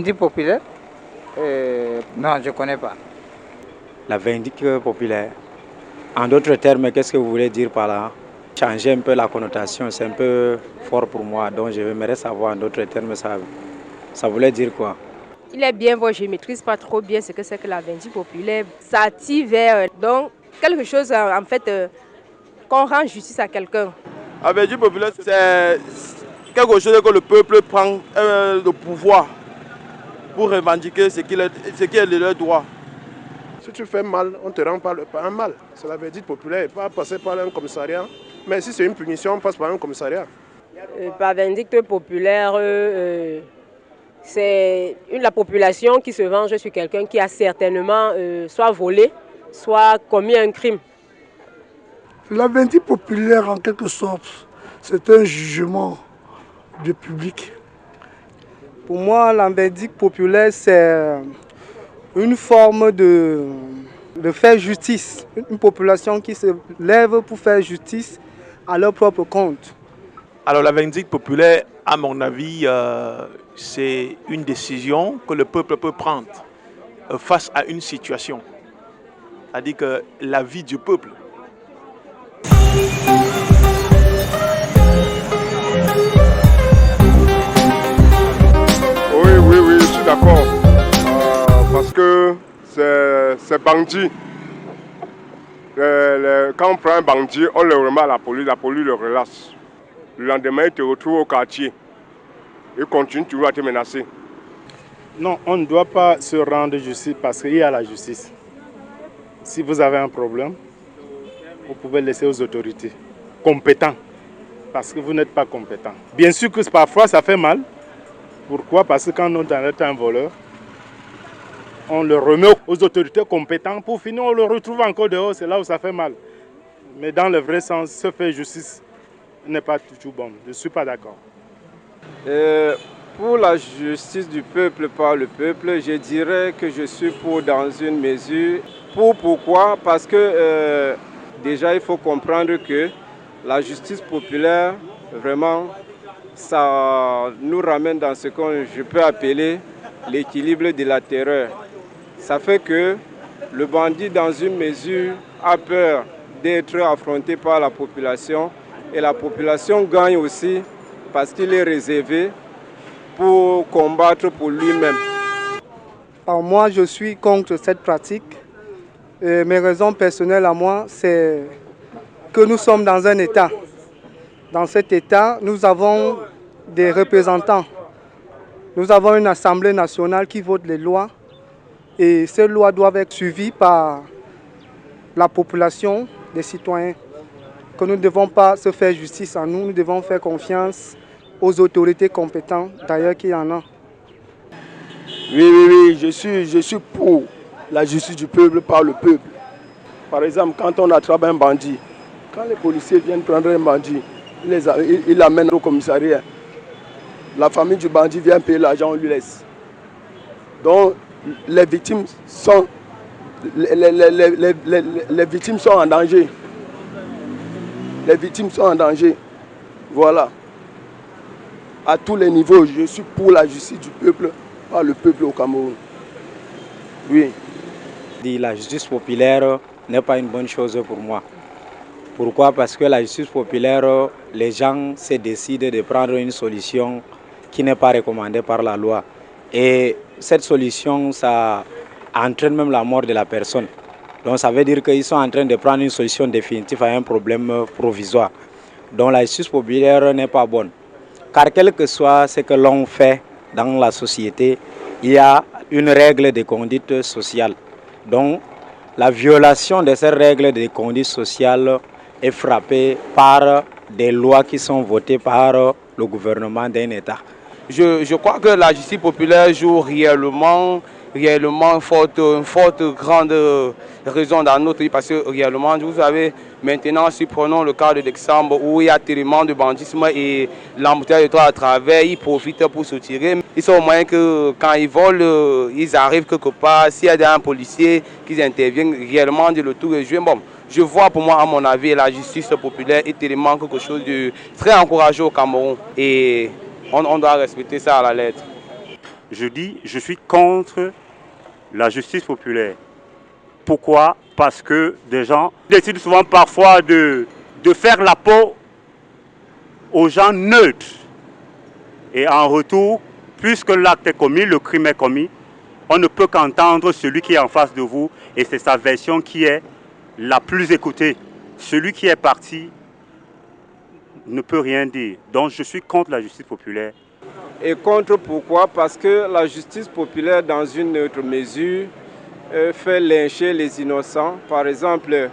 vindicte populaire non, je ne connais pas. La vindicte populaire. En d'autres termes, qu'est-ce que vous voulez dire par là? Changer un peu la connotation, c'est un peu fort pour moi. Donc j'aimerais savoir en d'autres termes, ça voulait dire quoi? Il est bien bon, je ne maîtrise pas trop bien ce que c'est que la vindicte populaire. Ça attire vers donc quelque chose en fait qu'on rend justice à quelqu'un. La vindicte populaire, c'est quelque chose que le peuple prend le pouvoir pour revendiquer ce qui est de leur droit. Si tu fais mal, on te rend pas un mal. C'est la vindicte populaire, pas passer par un commissariat. Mais si c'est une punition, on passe par un commissariat. Par vindicte populaire, c'est la population qui se venge sur quelqu'un qui a certainement soit volé, soit commis un crime. La vindicte populaire, en quelque sorte, c'est un jugement du public. Pour moi, la vindicte populaire, c'est une forme de faire justice. Une population qui se lève pour faire justice à leur propre compte. Alors la vindicte populaire, à mon avis, c'est une décision que le peuple peut prendre face à une situation. C'est-à-dire que la vie du peuple. Oui, je suis d'accord. Parce que c'est bandit. Quand on prend un bandit, on le remet à la police le relâche. Le lendemain, il te retrouve au quartier. Il continue toujours à te menacer. Non, on ne doit pas se rendre justice parce qu'il y a la justice. Si vous avez un problème, vous pouvez laisser aux autorités compétentes parce que vous n'êtes pas compétent. Bien sûr que parfois ça fait mal. Pourquoi? Parce que quand on arrête un voleur, on le remet aux autorités compétentes. Pour finir, on le retrouve encore dehors. C'est là où ça fait mal. Mais dans le vrai sens, se faire justice n'est pas toujours bon. Je ne suis pas d'accord. Pour la justice du peuple par le peuple, je dirais que je suis pour dans une mesure. Pourquoi? Parce que déjà il faut comprendre que la justice populaire, vraiment, ça nous ramène dans ce que je peux appeler l'équilibre de la terreur. Ça fait que le bandit, dans une mesure, a peur d'être affronté par la population. Et la population gagne aussi parce qu'il est réservé pour combattre pour lui-même. Alors moi, je suis contre cette pratique. Et mes raisons personnelles à moi, c'est que nous sommes dans un État. Dans cet État, nous avons des représentants. Nous avons une Assemblée nationale qui vote les lois. Et ces lois doivent être suivies par la population, les citoyens. Que nous ne devons pas se faire justice à nous, nous devons faire confiance aux autorités compétentes, d'ailleurs qu'il y en a. Oui, je suis pour la justice du peuple par le peuple. Par exemple, quand on attrape un bandit, quand les policiers viennent prendre un bandit, ils l'amènent au commissariat. La famille du bandit vient payer l'argent, on lui laisse. Donc, les victimes sont en danger. Les victimes sont en danger. Voilà. À tous les niveaux, je suis pour la justice du peuple, par le peuple au Cameroun. Oui. La justice populaire n'est pas une bonne chose pour moi. Pourquoi? Parce que la justice populaire, les gens se décident de prendre une solution qui n'est pas recommandée par la loi. Et cette solution, ça entraîne même la mort de la personne. Donc ça veut dire qu'ils sont en train de prendre une solution définitive à un problème provisoire. Donc la justice populaire n'est pas bonne. Car quel que soit ce que l'on fait dans la société, il y a une règle de conduite sociale. Donc la violation de ces règles de conduite sociale est frappée par des lois qui sont votées par le gouvernement d'un État. Je crois que la justice populaire joue réellement une forte grande raison dans notre pays parce que réellement, vous savez, maintenant, si prenons le cas de Dexambre où il y a tellement de bandisme et l'embouteillage de toit à travers, ils profitent pour se tirer. Ils sont au moyen que quand ils volent, ils arrivent quelque part, s'il y a un policier qui intervient réellement de le tout rejoindre. Bon, je vois pour moi, à mon avis, la justice populaire est tellement quelque chose de très encourageant au Cameroun et on doit respecter ça à la lettre. je dis, je suis contre la justice populaire. Pourquoi? Parce que des gens décident souvent parfois de faire la peau aux gens neutres. Et en retour, puisque l'acte est commis, le crime est commis, on ne peut qu'entendre celui qui est en face de vous et c'est sa version qui est la plus écoutée. Celui qui est parti ne peut rien dire. Donc je suis contre la justice populaire. Et contre pourquoi? Parce que la justice populaire, dans une autre mesure, fait lyncher les innocents. Par exemple,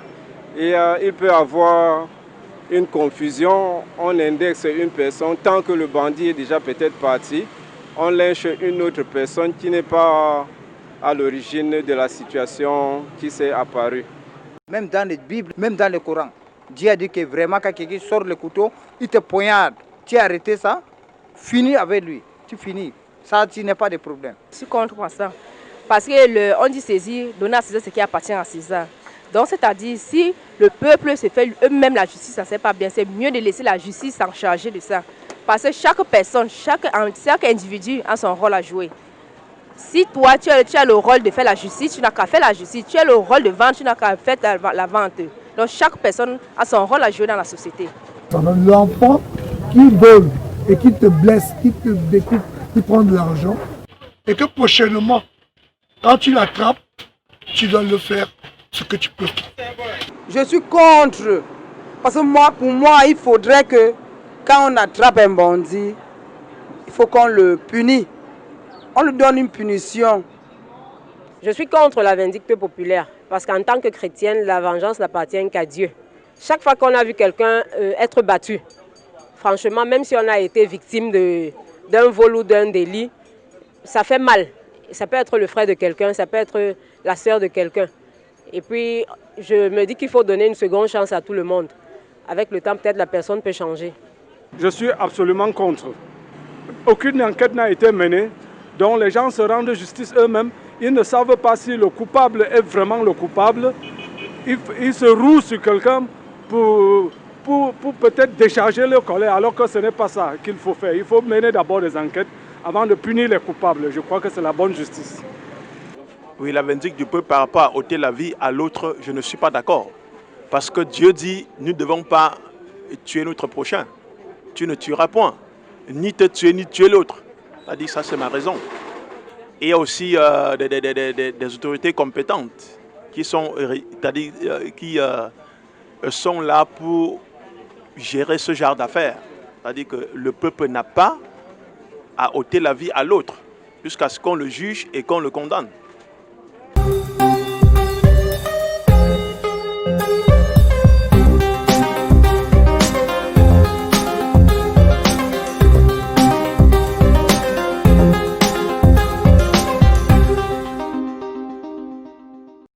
il peut y avoir une confusion, on indexe une personne, tant que le bandit est déjà peut-être parti, on lynche une autre personne qui n'est pas à l'origine de la situation qui s'est apparue. Même dans les Bibles, même dans le Coran, Dieu a dit que vraiment quand quelqu'un sort le couteau, il te poignarde. Tu as arrêté ça, finis avec lui, tu finis. Ça, tu n'as pas de problème. Je suis contre ça. Parce qu'on dit saisir, donner à César ce qui appartient à César. Donc, c'est-à-dire, si le peuple se fait eux-mêmes la justice, ça ne sert pas bien. C'est mieux de laisser la justice s'en charger de ça. Parce que chaque personne, chaque individu a son rôle à jouer. Si toi, tu as le rôle de faire la justice, tu n'as qu'à faire la justice. Tu as le rôle de vendre, tu n'as qu'à faire la vente. Donc, chaque personne a son rôle à jouer dans la société. L'enfant qui vole et qui te blesse, qui te découpe, qui prend de l'argent, et que prochainement, quand tu l'attrapes, tu dois le faire ce que tu peux. Je suis contre. Parce que pour moi, il faudrait que quand on attrape un bandit, il faut qu'on le punisse. On lui donne une punition. Je suis contre la vindicte populaire. Parce qu'en tant que chrétienne, la vengeance n'appartient qu'à Dieu. Chaque fois qu'on a vu quelqu'un être battu, franchement, même si on a été victime d'un vol ou d'un délit, ça fait mal. Ça peut être le frère de quelqu'un, ça peut être la sœur de quelqu'un. Et puis, je me dis qu'il faut donner une seconde chance à tout le monde. Avec le temps, peut-être la personne peut changer. Je suis absolument contre. Aucune enquête n'a été menée, donc les gens se rendent justice eux-mêmes. Ils ne savent pas si le coupable est vraiment le coupable. Ils se rouent sur quelqu'un pour peut-être décharger leur colère, alors que ce n'est pas ça qu'il faut faire. Il faut mener d'abord des enquêtes avant de punir les coupables. Je crois que c'est la bonne justice. Oui, la vindicte du peuple par rapport à ôter la vie à l'autre, je ne suis pas d'accord. Parce que Dieu dit, nous ne devons pas tuer notre prochain. Tu ne tueras point. Ni te tuer, ni tuer l'autre. Elle dit, ça c'est ma raison. Et il y a aussi des autorités compétentes qui sont là pour gérer ce genre d'affaires. C'est-à-dire que le peuple n'a pas à ôter la vie à l'autre jusqu'à ce qu'on le juge et qu'on le condamne.